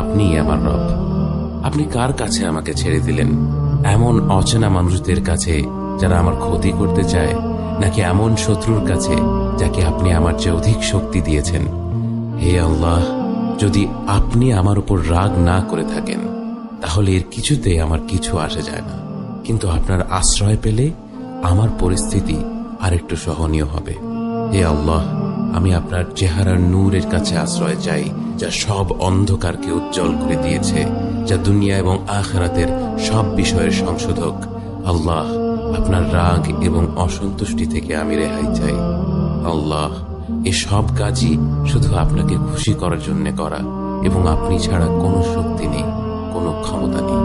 আপনিই আমার রব। আপনি কার কাছে আমাকে ছেড়ে দিলেন? এমন অচেনা মানুষদের কাছে যারা আমার ক্ষতি করতে চায়, নাকি এমন শত্রুর কাছে যাকে আপনি আমার চেয়ে অধিক শক্তি দিয়েছেন? হে আল্লাহ, যদি আপনি আমার উপর রাগ না করে থাকেন তাহলে এর কিছুতে আমার কিছু আসে যায় না, কিন্তু আপনার আশ্রয় পেলে আমার পরিস্থিতি আরেকটু সহনীয় হবে। হে আল্লাহ, আমি আপনার চেহারার নূরের কাছে আশ্রয় চাই, যা সব অন্ধকারকে উজ্জ্বল করে দিয়েছে, যা দুনিয়া এবং আখিরাতের সব বিষয়ের সংশোধক। আল্লাহ, আপনার রাগ এবং অসন্তুষ্টি থেকে আমি রেহাই চাই। আল্লাহ, এ সব কাজই শুধু আপনাকে খুশি করার জন্য করা, এবং আপনি ছাড়া কোনো শক্তি নেই, কোনো ক্ষমতা নেই।